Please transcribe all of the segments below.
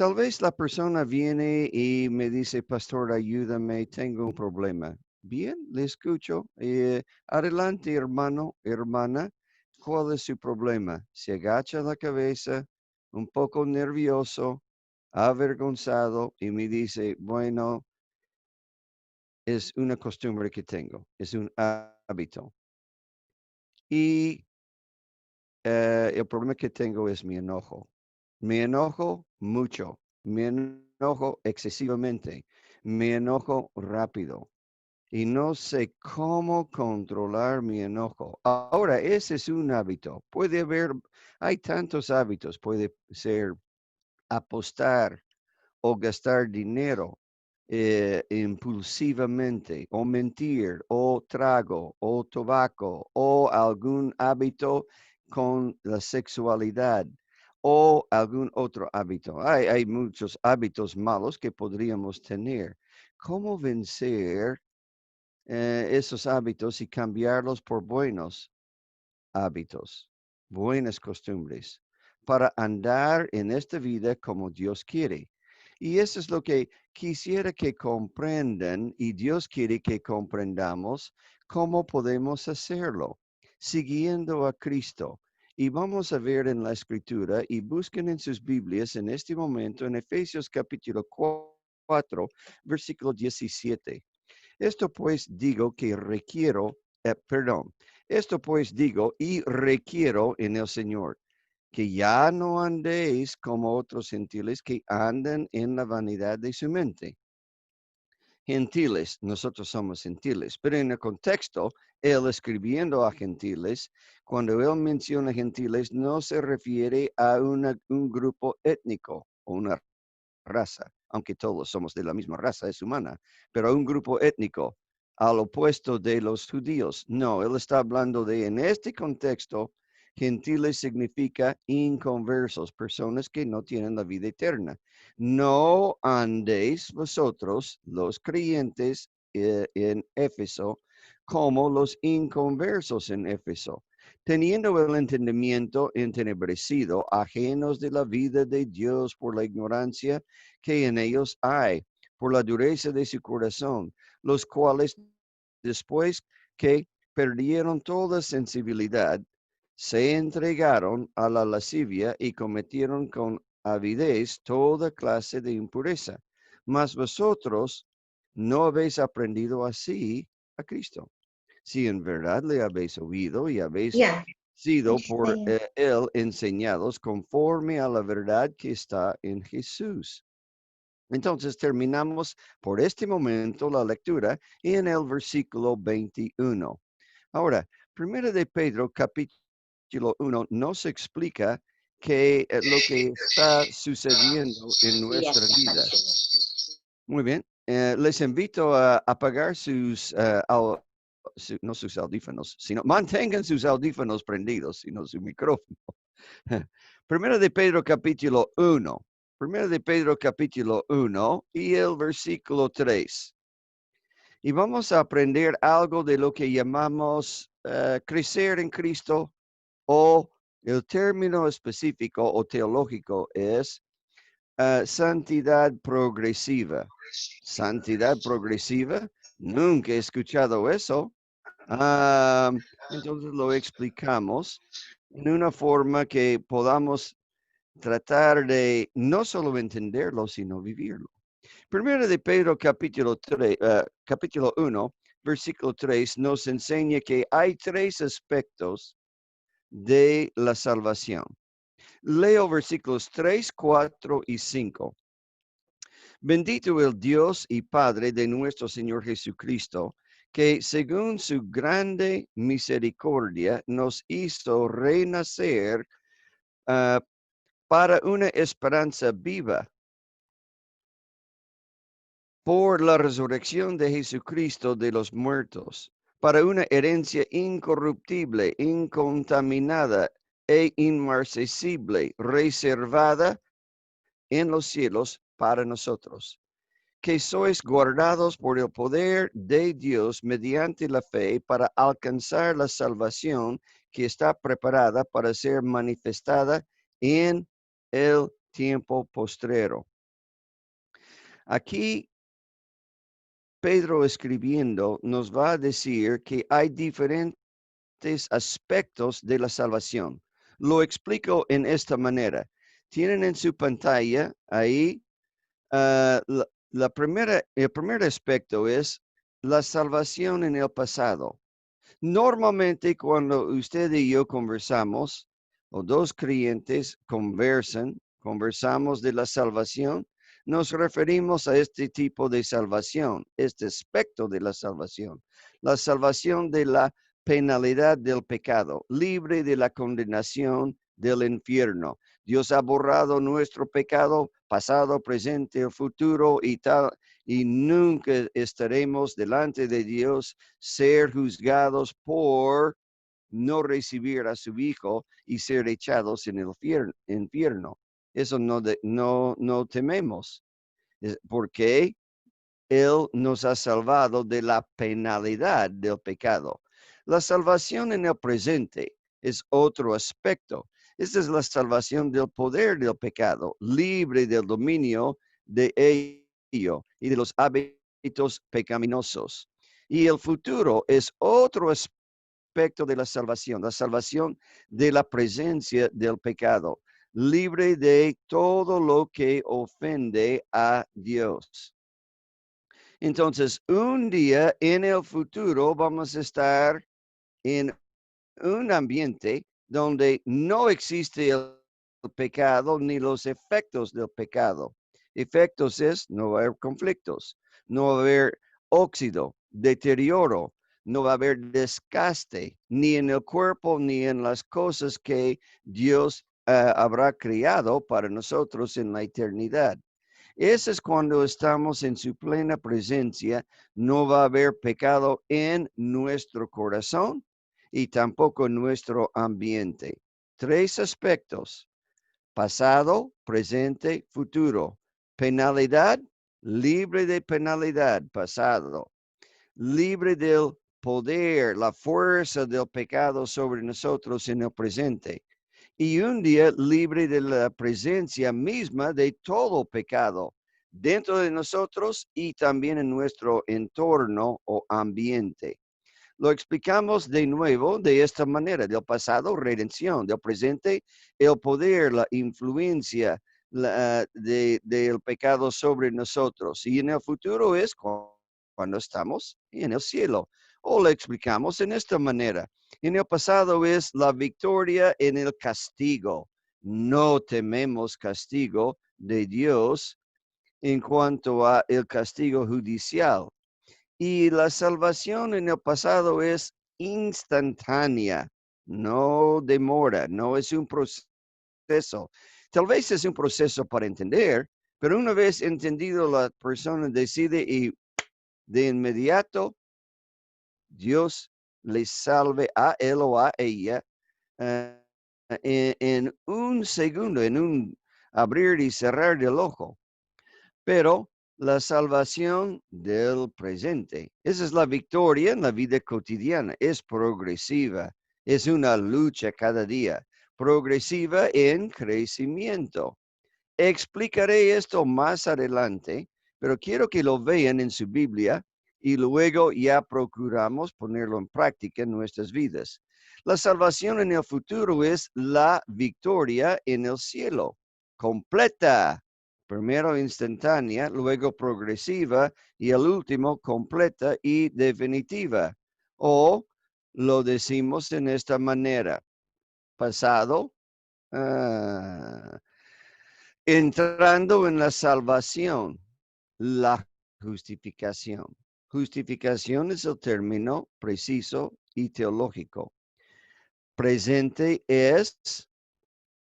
Tal vez la persona viene y me dice, pastor, ayúdame, tengo un problema. Bien, le escucho. Adelante, hermano, hermana. ¿Cuál es su problema? Se agacha la cabeza, un poco nervioso, avergonzado, y me dice, bueno, es una costumbre que tengo, es un hábito. Y el problema que tengo es mi enojo. Me enojo mucho, me enojo excesivamente, me enojo rápido y no sé cómo controlar mi enojo. Ahora, ese es un hábito. Puede haber, hay tantos hábitos. Puede ser apostar o gastar dinero impulsivamente, o mentir, o trago, o tabaco, o algún hábito con la sexualidad, o algún otro hábito. Hay muchos hábitos malos que podríamos tener. ¿Cómo vencer esos hábitos y cambiarlos por buenos hábitos, buenas costumbres, para andar en esta vida como Dios quiere? Y eso es lo que quisiera que comprendan, y Dios quiere que comprendamos cómo podemos hacerlo, siguiendo a Cristo. Y vamos a ver en la escritura, y busquen en sus Biblias en este momento en Efesios capítulo 4, versículo 17. Esto pues digo que requiero, perdón, esto pues digo y requiero en el Señor, que ya no andéis como otros gentiles que andan en la vanidad de su mente. Gentiles, nosotros somos gentiles, pero en el contexto, él escribiendo a gentiles, cuando él menciona gentiles, no se refiere a un grupo étnico o una raza, aunque todos somos de la misma raza, es humana, pero a un grupo étnico, al opuesto de los judíos. No, él está hablando de, en este contexto, gentiles significa inconversos, personas que no tienen la vida eterna. No andéis vosotros, los creyentes en Éfeso, como los inconversos en Éfeso, teniendo el entendimiento entenebrecido, ajenos de la vida de Dios por la ignorancia que en ellos hay, por la dureza de su corazón, los cuales después que perdieron toda sensibilidad, se entregaron a la lascivia y cometieron con avidez toda clase de impureza. Mas vosotros no habéis aprendido así a Cristo, si en verdad le habéis oído y habéis Yeah. sido por Este, él enseñados conforme a la verdad que está en Jesús. Entonces terminamos por este momento la lectura en el versículo 21. Ahora, primero de Pedro, capítulo 1, nos explica que lo que está sucediendo en nuestra vida. Muy bien. Les invito a apagar sus, no sus audífonos, sino mantengan sus audífonos prendidos, sino su micrófono. Primero de Pedro capítulo 1. Primero de Pedro capítulo 1 y el versículo 3. Y vamos a aprender algo de lo que llamamos crecer en Cristo, o el término específico o teológico es santidad progresiva. Santidad progresiva, nunca he escuchado eso. Entonces lo explicamos en una forma que podamos tratar de no solo entenderlo, sino vivirlo. Primero de Pedro capítulo 3, capítulo 1, versículo 3 nos enseña que hay tres aspectos de la salvación. Leo versículos 3, 4 y 5. Bendito el Dios y Padre de nuestro Señor Jesucristo, que según su grande misericordia nos hizo renacer para una esperanza viva por la resurrección de Jesucristo de los muertos, para una herencia incorruptible, incontaminada e inmarcesible, reservada en los cielos para nosotros, que sois guardados por el poder de Dios mediante la fe para alcanzar la salvación que está preparada para ser manifestada en el tiempo postrero. Aquí Pedro escribiendo nos va a decir que hay diferentes aspectos de la salvación. Lo explico en esta manera. Tienen en su pantalla ahí el primer aspecto es la salvación en el pasado. Normalmente cuando usted y yo conversamos, o dos creyentes conversamos de la salvación, nos referimos a este tipo de salvación, este aspecto de la salvación de la penalidad del pecado, libre de la condenación del infierno. Dios ha borrado nuestro pecado, pasado, presente, futuro y tal, y nunca estaremos delante de Dios ser juzgados por no recibir a su hijo y ser echados en el infierno. Eso no tememos, porque Él nos ha salvado de la penalidad del pecado. La salvación en el presente es otro aspecto. Esta es la salvación del poder del pecado, libre del dominio de ello y de los hábitos pecaminosos. Y el futuro es otro aspecto de la salvación de la presencia del pecado, libre de todo lo que ofende a Dios. Entonces, un día en el futuro vamos a estar en un ambiente donde no existe el pecado ni los efectos del pecado. Efectos es no va a haber conflictos, no va a haber óxido, deterioro, no va a haber desgaste, ni en el cuerpo ni en las cosas que Dios habrá creado para nosotros en la eternidad. Ese es cuando estamos en su plena presencia, no va a haber pecado en nuestro corazón y tampoco en nuestro ambiente. Tres aspectos: pasado, presente, futuro. Penalidad, libre de penalidad, pasado. Libre del poder, la fuerza del pecado sobre nosotros en el presente. Y un día libre de la presencia misma de todo pecado dentro de nosotros y también en nuestro entorno o ambiente. Lo explicamos de nuevo de esta manera: del pasado, redención; del presente, el poder, la influencia del pecado sobre nosotros. Y en el futuro es cuando estamos en el cielo. O lo explicamos en esta manera: en el pasado es la victoria en el castigo. No tememos castigo de Dios en cuanto a el castigo judicial. Y la salvación en el pasado es instantánea, no demora, no es un proceso. Tal vez es un proceso para entender, pero una vez entendido, la persona decide y de inmediato Dios le salve a él o a ella eh, en un segundo, en un abrir y cerrar del ojo. Pero la salvación del presente, esa es la victoria en la vida cotidiana, es progresiva, es una lucha cada día, progresiva en crecimiento. Explicaré esto más adelante, pero quiero que lo vean en su Biblia y luego ya procuramos ponerlo en práctica en nuestras vidas. La salvación en el futuro es la victoria en el cielo, completa. Primero instantánea, luego progresiva y el último completa y definitiva. O lo decimos en esta manera: pasado, ah, entrando en la salvación, la justificación. Justificación es el término preciso y teológico. Presente es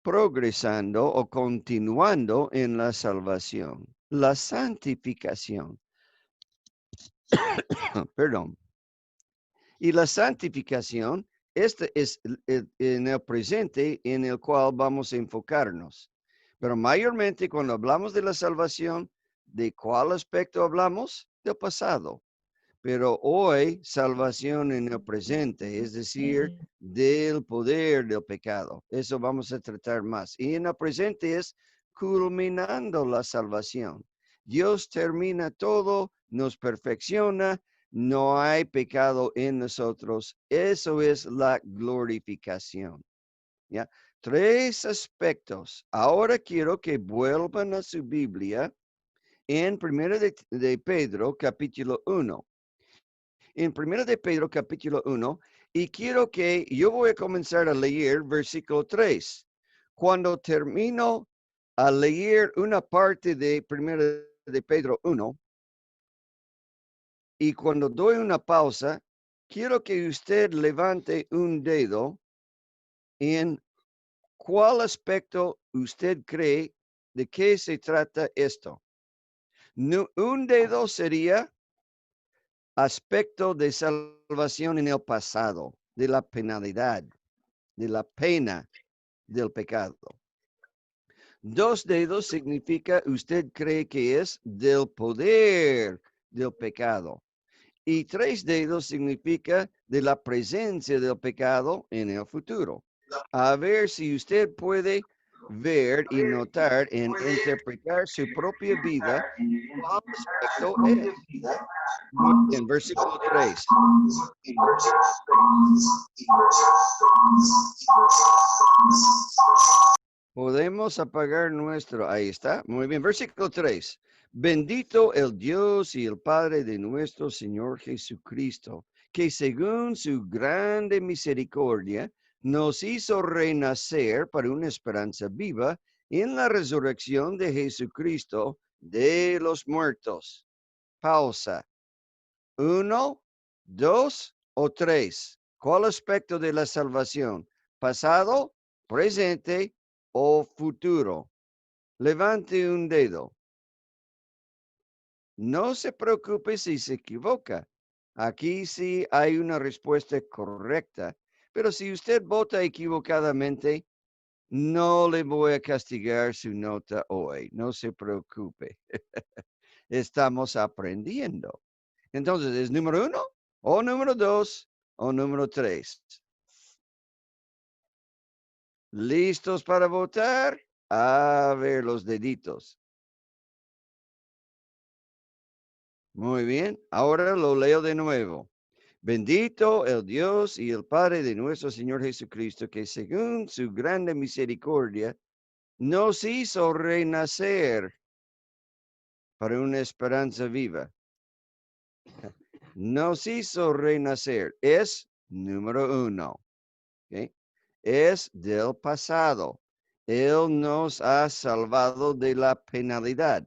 progresando o continuando en la salvación. La santificación, perdón. Y la santificación, este es en el presente en el cual vamos a enfocarnos. Pero mayormente cuando hablamos de la salvación, ¿de cuál aspecto hablamos? Del pasado. Pero hoy, salvación en el presente, es decir, del poder del pecado. Eso vamos a tratar más. Y en el presente es culminando la salvación. Dios termina todo, nos perfecciona, no hay pecado en nosotros. Eso es la glorificación. ¿Ya? Tres aspectos. Ahora quiero que vuelvan a su Biblia en Primera de Pedro, capítulo 1. En Primera de Pedro, capítulo 1, y quiero que yo voy a comenzar a leer versículo 3. Cuando termino a leer una parte de Primera de Pedro 1, y cuando doy una pausa, quiero que usted levante un dedo en cuál aspecto usted cree de qué se trata esto. Un dedo sería aspecto de salvación en el pasado, de la penalidad, de la pena del pecado. Dos dedos significa usted cree que es del poder del pecado. Y tres dedos significa de la presencia del pecado en el futuro. A ver si usted puede ver y notar en interpretar su propia vida cuál aspecto es. Muy bien, versículo 3. Podemos apagar nuestro, ahí está, muy bien, versículo 3. Bendito el Dios y el Padre de nuestro Señor Jesucristo, que según su grande misericordia nos hizo renacer para una esperanza viva en la resurrección de Jesucristo de los muertos. Pausa. 1, 2 o 3. ¿Cuál aspecto de la salvación? ¿Pasado, presente o futuro? Levante un dedo. No se preocupe si se equivoca. Aquí sí hay una respuesta correcta. Pero si usted vota equivocadamente, no le voy a castigar su nota hoy. No se preocupe. Estamos aprendiendo. Entonces, ¿es número 1 o número 2 o número 3? ¿Listos para votar? A ver los deditos. Muy bien, ahora lo leo de nuevo. Bendito el Dios y el Padre de nuestro Señor Jesucristo, que según su grande misericordia nos hizo renacer para una esperanza viva. Nos hizo renacer. Es número 1. ¿Okay? Es del pasado. Él nos ha salvado de la penalidad.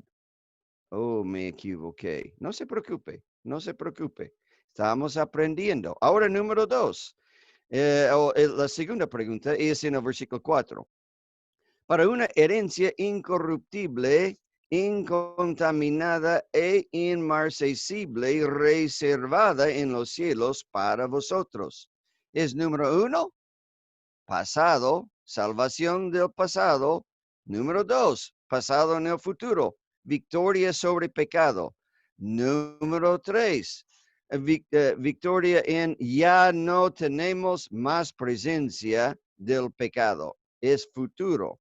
Oh, me equivoqué. No se preocupe, no se preocupe. Estamos aprendiendo. Ahora, número 2. La segunda pregunta es en el versículo 4. Para una herencia incorruptible, incontaminada e inmarcesible, reservada en los cielos para vosotros. Es número 1, pasado, salvación del pasado. Número 2, pasado en el futuro, victoria sobre pecado. Número 3, victoria en ya no tenemos más presencia del pecado. Es futuro.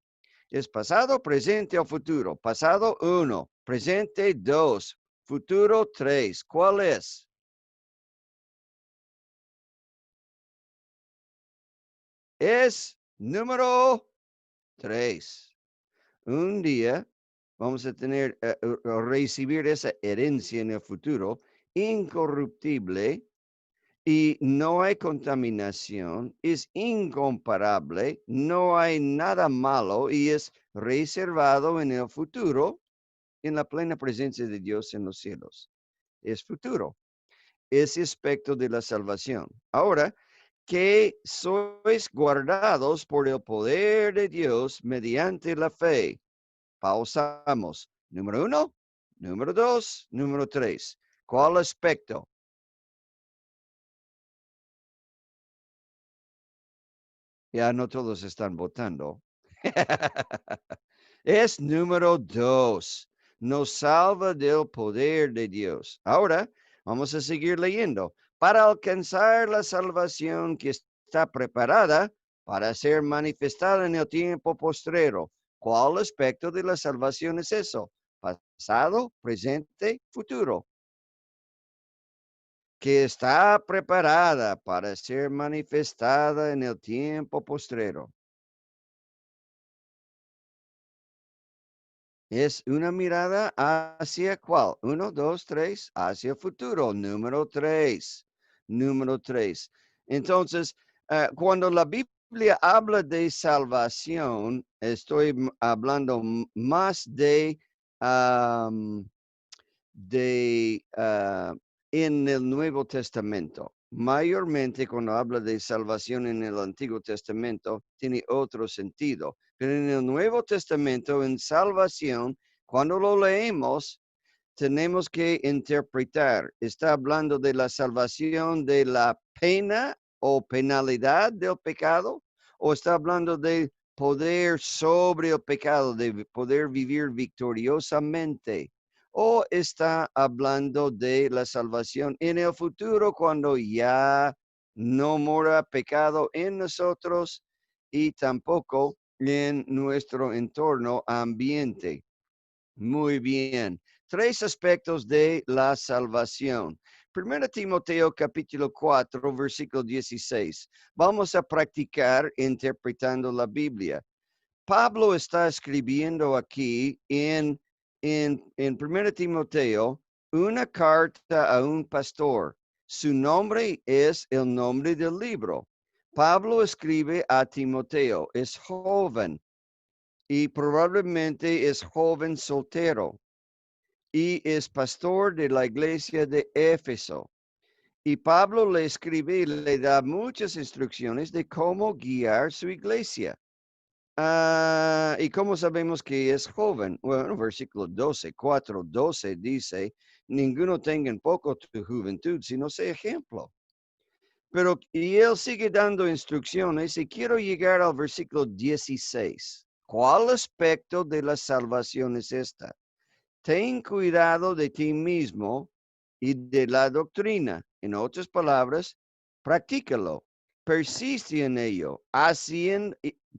Es pasado, presente o futuro. Pasado 1, presente 2, futuro 3. ¿Cuál es? Es número 3. Un día vamos a tener, recibir esa herencia en el futuro, incorruptible, y no hay contaminación, es incomparable, no hay nada malo y es reservado en el futuro, en la plena presencia de Dios en los cielos. Es futuro, ese aspecto de la salvación. Ahora, que sois guardados por el poder de Dios mediante la fe. Pausamos. Número 1, número 2, número 3. ¿Cuál aspecto? Ya no todos están votando. Es número 2. Nos salva del poder de Dios. Ahora vamos a seguir leyendo. Para alcanzar la salvación que está preparada para ser manifestada en el tiempo postrero. ¿Cuál aspecto de la salvación es eso? pasado, presente, futuro, que está preparada para ser manifestada en el tiempo postrero. Es una mirada hacia cuál. Uno, dos, tres, hacia el futuro. Número tres. Número tres. Entonces, cuando la Biblia habla de salvación, estoy hablando más de en el Nuevo Testamento. Mayormente cuando habla de salvación en el Antiguo Testamento, tiene otro sentido. Pero en el Nuevo Testamento, en salvación, cuando lo leemos, tenemos que interpretar. ¿Está hablando de la salvación de la pena o penalidad del pecado? ¿O está hablando de poder sobre el pecado, de poder vivir victoriosamente? ¿O está hablando de la salvación en el futuro cuando ya no mora pecado en nosotros y tampoco en nuestro entorno ambiente? Muy bien. Tres aspectos de la salvación. Primero Timoteo capítulo 4, versículo 16. Vamos a practicar interpretando la Biblia. Pablo está escribiendo aquí en 1 Timoteo una carta a un pastor. Su nombre es el nombre del libro. Pablo escribe a Timoteo, es joven y probablemente es joven soltero y es pastor de la iglesia de Éfeso. Y Pablo le escribe y le da muchas instrucciones de cómo guiar su iglesia. ¿Y cómo sabemos que es joven? Bueno, versículo 12, 4, 12 dice, ninguno tenga en poco tu juventud, sino sea ejemplo. Pero, y él sigue dando instrucciones y quiero llegar al versículo 16. ¿Cuál aspecto de la salvación es esta? Ten cuidado de ti mismo y de la doctrina. En otras palabras, practícalo, persiste en ello,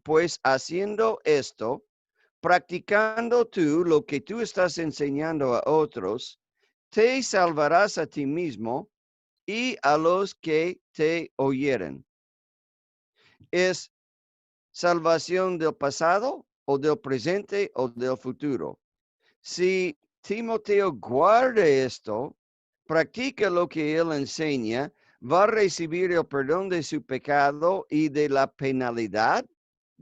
pues haciendo esto, practicando tú lo que tú estás enseñando a otros, te salvarás a ti mismo y a los que te oyeren. ¿Es salvación del pasado o del presente o del futuro? Si Timoteo guarda esto, practica lo que él enseña, va a recibir el perdón de su pecado y de la penalidad,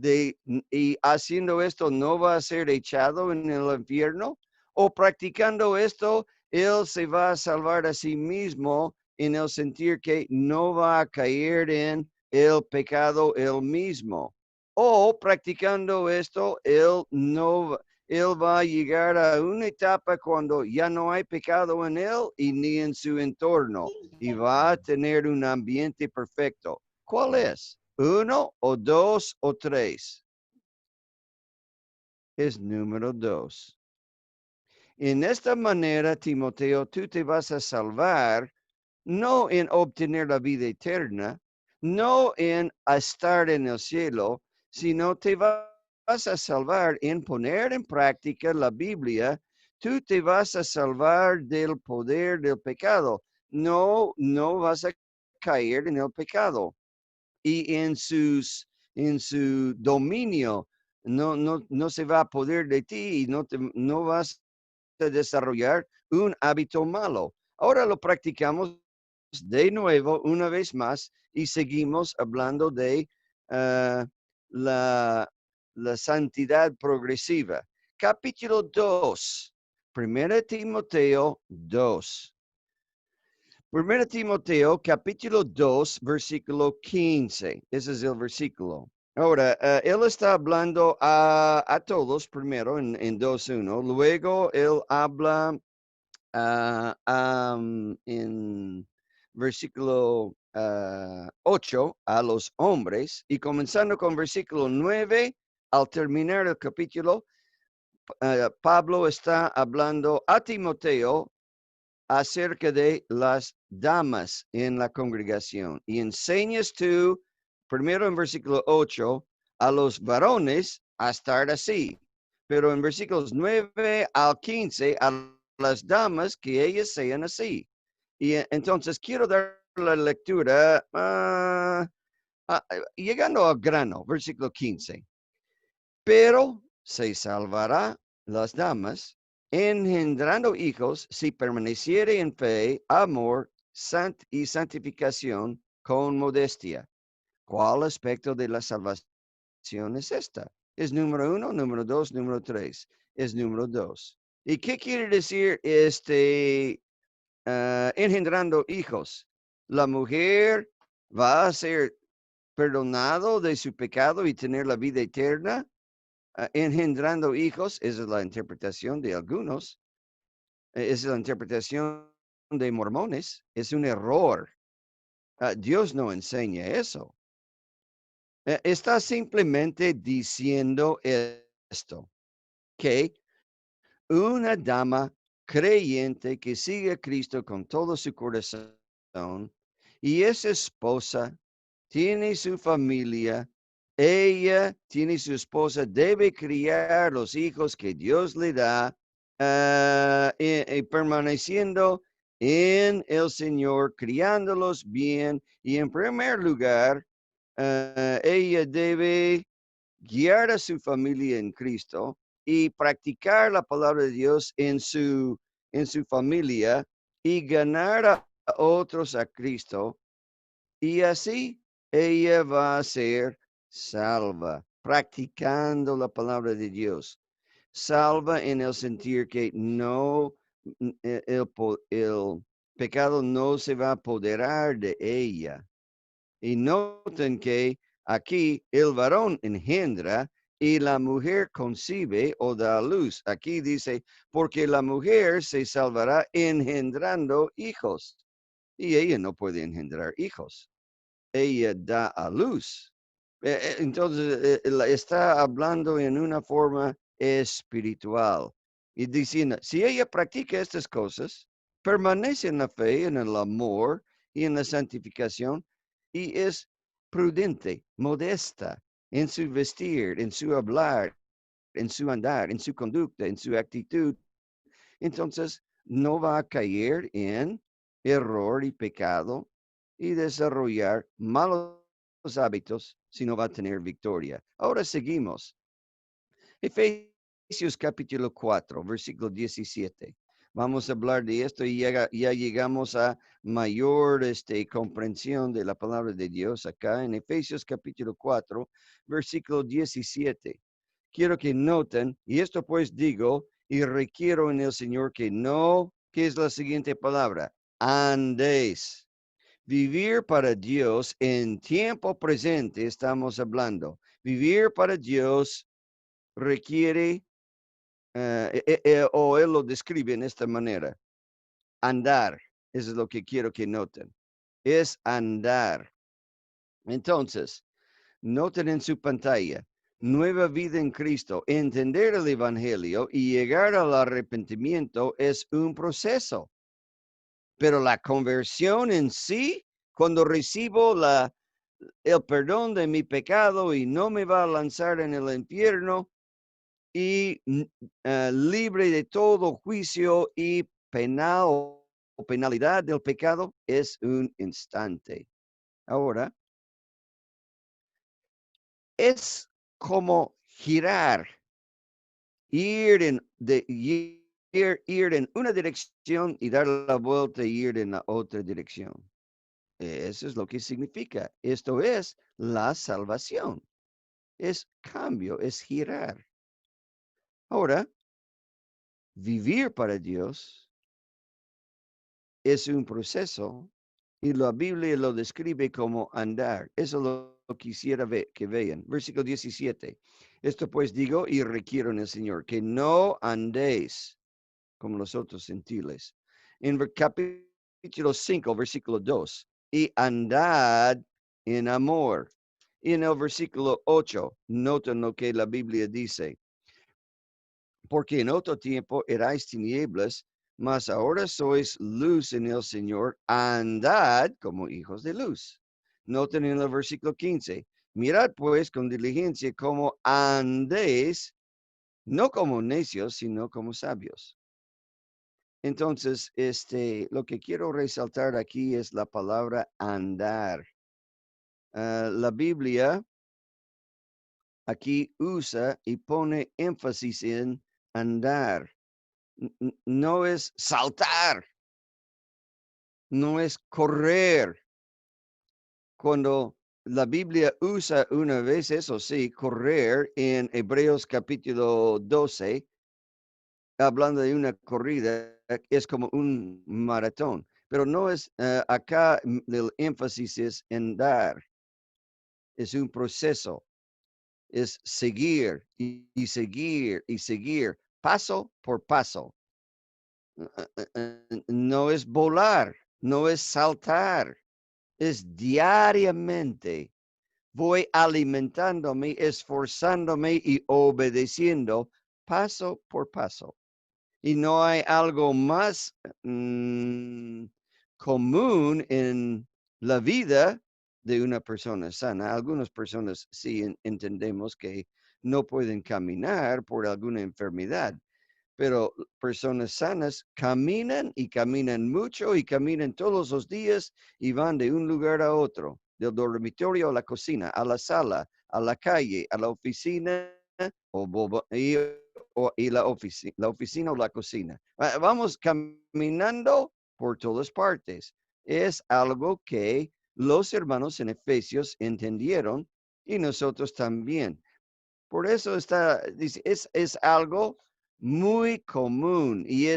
y haciendo esto no va a ser echado en el infierno, o practicando esto, él se va a salvar a sí mismo en el sentir que no va a caer en el pecado él mismo. O practicando esto, él va a llegar a una etapa cuando ya no hay pecado en él y ni en su entorno y va a tener un ambiente perfecto. ¿Cuál es? ¿Uno o dos o tres? Es número dos. En esta manera, Timoteo, tú te vas a salvar no en obtener la vida eterna, no en estar en el cielo, sino te vas a salvar en poner en práctica la Biblia. Tú te vas a salvar del poder del pecado. No vas a caer en el pecado y en su dominio. No se va a poder de ti y no vas a desarrollar un hábito malo. Ahora lo practicamos de nuevo una vez más y seguimos hablando de uh, la, la santidad progresiva. Capítulo 2, 1 Timoteo 2. 1 Timoteo capítulo 2, versículo 15. Ese es el versículo. Ahora, él está hablando a todos primero en 2.1. Luego él habla en versículo 8 a los hombres y comenzando con versículo 9 al terminar el capítulo, Pablo está hablando a Timoteo acerca de las damas en la congregación y enseñas tú, primero en versículo 8, a los varones a estar así. pero en versículos 9 al 15, a las damas que ellas sean así. Y entonces quiero dar la lectura llegando al grano, versículo 15. Pero se salvará las damas, engendrando hijos, si permaneciere en fe, amor y santificación con modestia. ¿Cuál aspecto de la salvación es esta? ¿Es número 1, número 2, número 3? Es número 2. ¿Y qué quiere decir engendrando hijos? La mujer va a ser perdonado de su pecado y tener la vida eterna. Engendrando hijos, esa es la interpretación de algunos, esa es la interpretación de mormones, es un error. Dios no enseña eso. Está simplemente diciendo esto, que una dama creyente que sigue a Cristo con todo su corazón y es esposa, tiene su familia, ella tiene su esposa, debe criar los hijos que Dios le da, permaneciendo en el Señor, criándolos bien y en primer lugar, ella debe guiar a su familia en Cristo y practicar la palabra de Dios en su familia y ganar a otros a Cristo. Y así ella va a ser salva, practicando la palabra de Dios. Salva en el sentir que no, el pecado no se va a apoderar de ella. Y noten que aquí el varón engendra y la mujer concibe o da luz. Aquí dice, porque la mujer se salvará engendrando hijos. Y ella no puede engendrar hijos. Ella da a luz. Entonces, está hablando en una forma espiritual. Y diciendo, si ella practica estas cosas, permanece en la fe, en el amor y en la santificación, y es prudente, modesta en su vestir, en su hablar, en su andar, en su conducta, en su actitud, entonces no va a caer en error y pecado y desarrollar malos hábitos, sino va a tener victoria. Ahora seguimos. Efesios capítulo 4, versículo 17. Vamos a hablar de esto y ya llegamos a mayor comprensión de la palabra de Dios acá en Efesios capítulo 4, versículo 17. Quiero que noten, y esto pues digo, y requiero en el Señor que no, que es la siguiente palabra, andéis. Vivir para Dios en tiempo presente estamos hablando. Vivir para Dios requiere, o él lo describe en esta manera, andar. Eso es lo que quiero que noten. Es andar. Entonces, noten en su pantalla, nueva vida en Cristo. Entender el Evangelio y llegar al arrepentimiento es un proceso, pero la conversión en sí, cuando recibo el perdón de mi pecado y no me va a lanzar en el infierno y libre de todo juicio y penal o penalidad del pecado, es un instante. Ahora, es como girar, ir en una dirección y dar la vuelta y ir en la otra dirección. Eso es lo que significa. Esto es la salvación. Es cambio, es girar. Ahora, vivir para Dios es un proceso y la Biblia lo describe como andar. Eso lo quisiera que vean. Versículo 17. Esto pues digo y requiero en el Señor, que no andéis como los otros gentiles. En capítulo 5, versículo 2. Y andad en amor. Y en el versículo 8, noten lo que la Biblia dice. Porque en otro tiempo erais tinieblas, mas ahora sois luz en el Señor, andad como hijos de luz. Noten en el versículo 15, mirad pues con diligencia cómo andéis, no como necios, sino como sabios. Entonces, lo que quiero resaltar aquí es la palabra andar. La Biblia aquí usa y pone énfasis en andar. No es saltar, no es correr. Cuando la Biblia usa una vez, eso sí, correr en Hebreos capítulo 12, hablando de una corrida, es como un maratón, pero no es acá el énfasis es en dar, es un proceso, es seguir y seguir y seguir, paso por paso. No es volar, no es saltar, es diariamente. Voy alimentándome, esforzándome y obedeciendo paso por paso. Y no hay algo más común en la vida de una persona sana. Algunas personas sí entendemos que no pueden caminar por alguna enfermedad, pero personas sanas caminan y caminan mucho y caminan todos los días y van de un lugar a otro, del dormitorio a la cocina, a la sala, a la calle, a la oficina y la oficina o la cocina. Vamos caminando por todas partes. Es algo que los hermanos en Efesios entendieron y nosotros también. Por eso es algo muy común y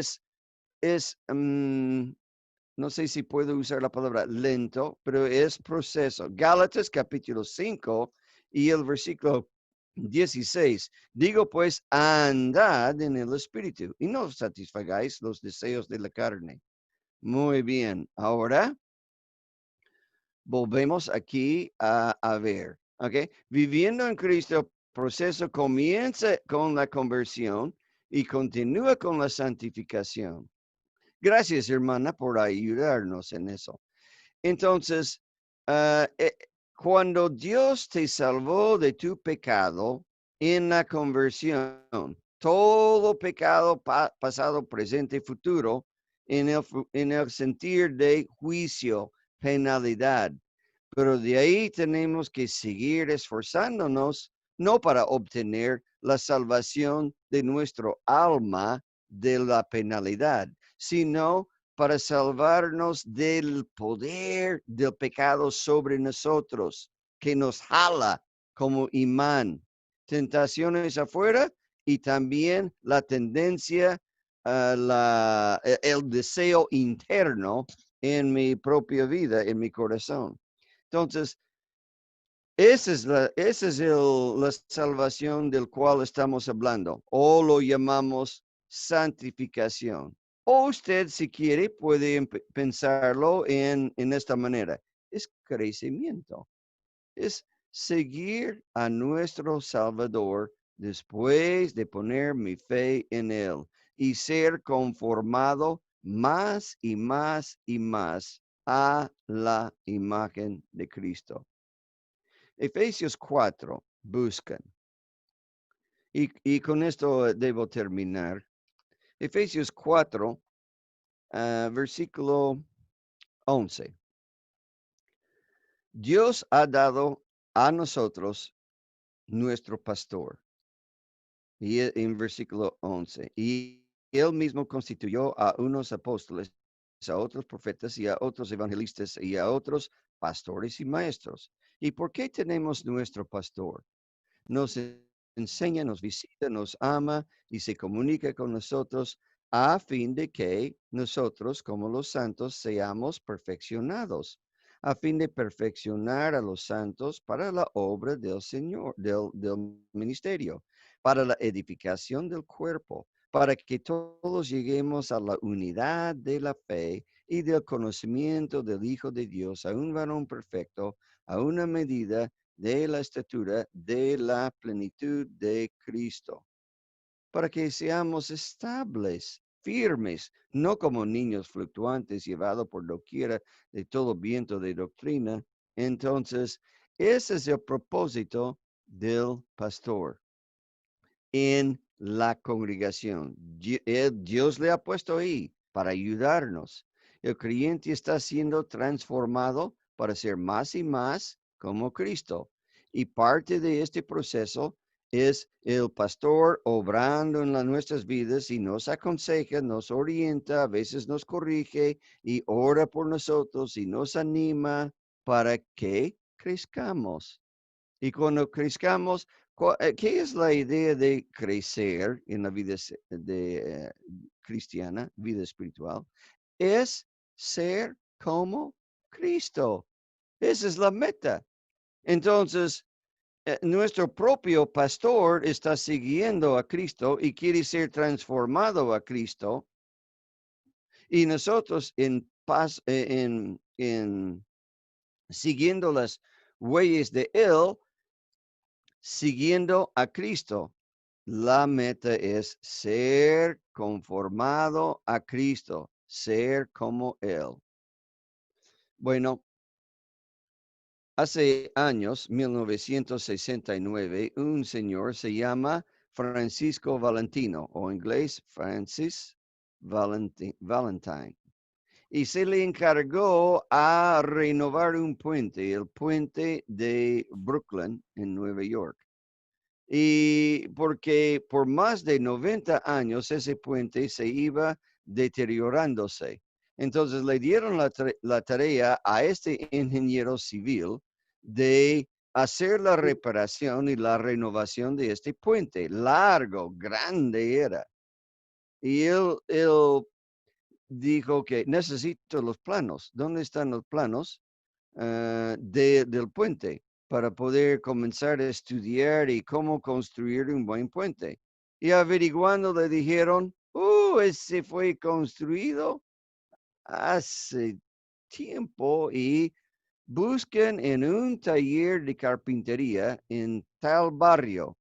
no sé si puedo usar la palabra lento, pero es proceso. Gálatas capítulo 5 y el versículo 16. Digo pues, andad en el espíritu y no satisfagáis los deseos de la carne. Muy bien. Ahora volvemos aquí a ver, ¿ok? Viviendo en Cristo, proceso comienza con la conversión y continúa con la santificación. Gracias, hermana, por ayudarnos en eso. Entonces, ah, cuando Dios te salvó de tu pecado en la conversión, todo pecado pasado, presente y futuro, en el sentir de juicio, penalidad. Pero de ahí tenemos que seguir esforzándonos, no para obtener la salvación de nuestro alma de la penalidad, sino para salvarnos del poder del pecado sobre nosotros, que nos jala como imán. Tentaciones afuera y también la tendencia, el deseo interno en mi propia vida, en mi corazón. Entonces, esa es la salvación del cual estamos hablando, o lo llamamos santificación. O usted, si quiere, puede pensarlo en esta manera. Es crecimiento, es seguir a nuestro Salvador después de poner mi fe en Él y ser conformado más y más y más a la imagen de Cristo. Efesios 4, buscan. Y con esto debo terminar. Efesios 4, versículo 11. Dios ha dado a nosotros nuestro pastor. Y en versículo 11. Y él mismo constituyó a unos apóstoles, a otros profetas y a otros evangelistas y a otros pastores y maestros. ¿Y por qué tenemos nuestro pastor? Nos enseña, nos visita, nos ama y se comunica con nosotros a fin de que nosotros, como los santos, seamos perfeccionados, a fin de perfeccionar a los santos para la obra del Señor, del ministerio, para la edificación del cuerpo, para que todos lleguemos a la unidad de la fe y del conocimiento del Hijo de Dios, a un varón perfecto, a una medida de la estatura de la plenitud de Cristo, para que seamos estables, firmes, no como niños fluctuantes llevados por doquiera de todo viento de doctrina. Entonces, ese es el propósito del pastor en la congregación. Dios le ha puesto ahí para ayudarnos. El creyente está siendo transformado para ser más y más como Cristo. Y parte de este proceso es el pastor obrando en nuestras vidas y nos aconseja, nos orienta, a veces nos corrige y ora por nosotros y nos anima para que crezcamos. Y cuando crezcamos, ¿qué es la idea de crecer en la vida cristiana, vida espiritual? Es ser como Cristo. Esa es la meta. Entonces, nuestro propio pastor está siguiendo a Cristo y quiere ser transformado a Cristo. Y nosotros en paz, en siguiendo las huellas de Él, siguiendo a Cristo. La meta es ser conformado a Cristo, ser como Él. Bueno, hace años, 1969, un señor se llama Francisco Valentino, o en inglés Francis Valentine, y se le encargó a renovar un puente, el puente de Brooklyn en Nueva York. Y porque por más de 90 años ese puente se iba deteriorándose. Entonces le dieron la tarea a este ingeniero civil de hacer la reparación y la renovación de este puente. Largo, grande era. Y él dijo que necesito los planos. ¿Dónde están los planos? Del puente para poder comenzar a estudiar y cómo construir un buen puente. Y averiguando le dijeron, ese fue construido hace tiempo y busquen en un taller de carpintería en tal barrio.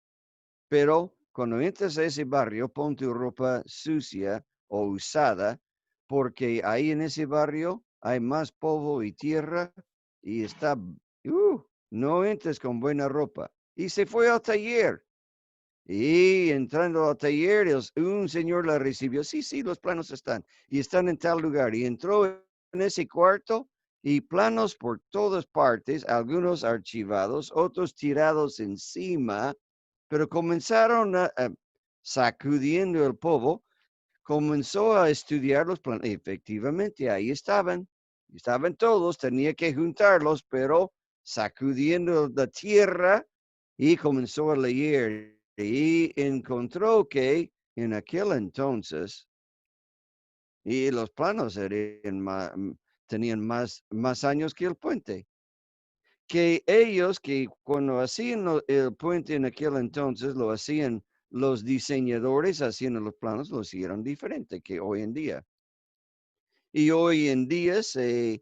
Pero cuando entras a ese barrio, pon tu ropa sucia o usada, porque ahí en ese barrio hay más polvo y tierra y no entres con buena ropa. Y se fue al taller. Y entrando al taller, un señor la recibió. Sí, sí, los planos están. Y están en tal lugar. Y entró en ese cuarto y planos por todas partes, algunos archivados, otros tirados encima, pero comenzaron sacudiendo el polvo, comenzó a estudiar los planos. Efectivamente, ahí estaban todos, tenía que juntarlos, pero sacudiendo la tierra y comenzó a leer y encontró que en aquel entonces, y los planos tenían más años que el puente, que ellos que cuando hacían el puente en aquel entonces, lo hacían los diseñadores, haciendo los planos, lo hicieron diferente que hoy en día. Y hoy en día se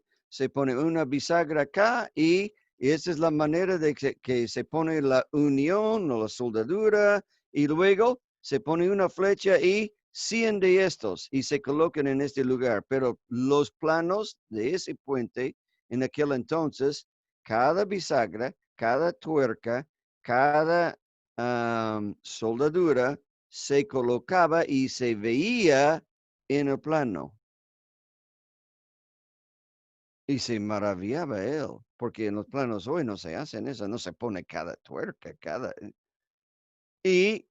pone una bisagra acá y esa es la manera de que se pone la unión o la soldadura y luego se pone una flecha y 100 de estos y se colocan en este lugar. Pero los planos de ese puente en aquel entonces, cada bisagra, cada tuerca, cada soldadura se colocaba y se veía en el plano. Y se maravillaba él, porque en los planos hoy no se hacen eso, no se pone cada tuerca, Y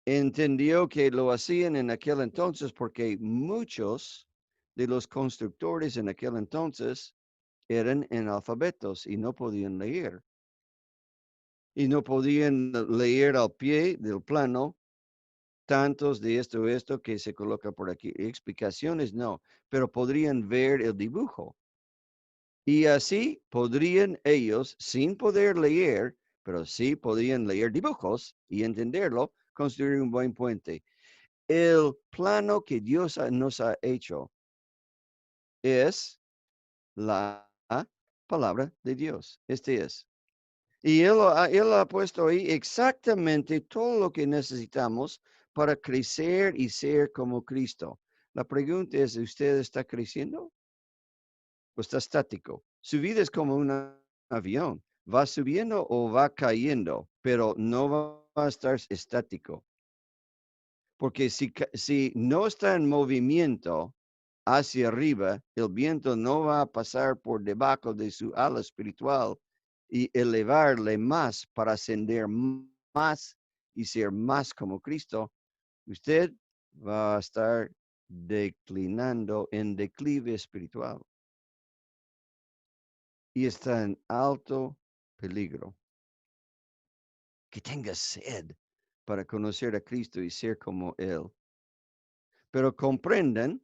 entendió que lo hacían en aquel entonces porque muchos de los constructores en aquel entonces eran analfabetos y no podían leer. Y no podían leer al pie del plano tantos de esto que se coloca por aquí. Explicaciones no, pero podrían ver el dibujo. Y así podrían ellos, sin poder leer, pero sí podían leer dibujos y entenderlo, construir un buen puente. El plano que Dios nos ha hecho es la palabra de Dios. Este es. Y él ha puesto ahí exactamente todo lo que necesitamos para crecer y ser como Cristo. La pregunta es, ¿usted está creciendo o está estático? Su vida es como un avión. Va subiendo o va cayendo, pero no va a estar estático. Porque si no está en movimiento hacia arriba, el viento no va a pasar por debajo de su ala espiritual y elevarle más para ascender más y ser más como Cristo. Usted va a estar declinando en declive espiritual y está en alto peligro. Que tenga sed para conocer a Cristo y ser como Él. Pero comprendan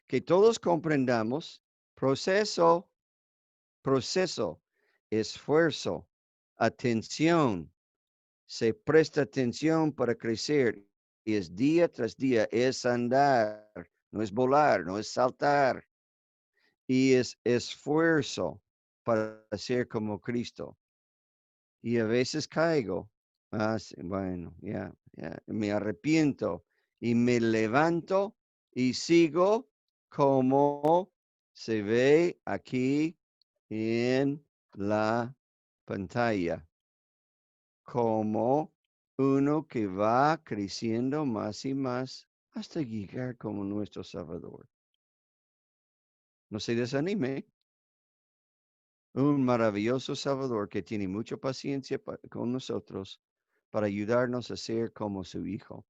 que todos comprendamos proceso, proceso, esfuerzo, atención. Se presta atención para crecer y es día tras día, es andar, no es volar, no es saltar. Y es esfuerzo para ser como Cristo. Y a veces caigo. Ah, sí, bueno, ya, me arrepiento y me levanto y sigo como se ve aquí en la pantalla, como uno que va creciendo más y más hasta llegar como nuestro Salvador. No se desanime. Un maravilloso Salvador que tiene mucha paciencia con nosotros para ayudarnos a ser como su Hijo.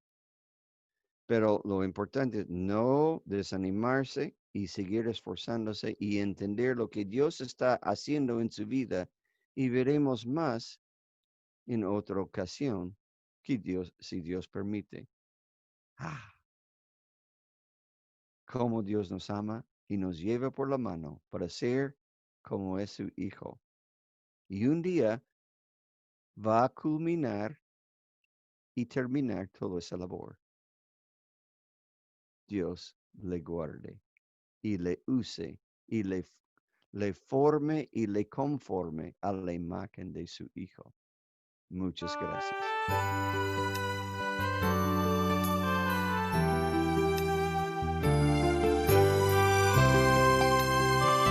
Pero lo importante es no desanimarse y seguir esforzándose y entender lo que Dios está haciendo en su vida y veremos más en otra ocasión que Dios, si Dios permite. Ah, cómo Dios nos ama y nos lleva por la mano para ser como es su Hijo. Y un día va a culminar y terminar toda esa labor. Dios le guarde y le use y le forme y le conforme a la imagen de su Hijo. Muchas gracias.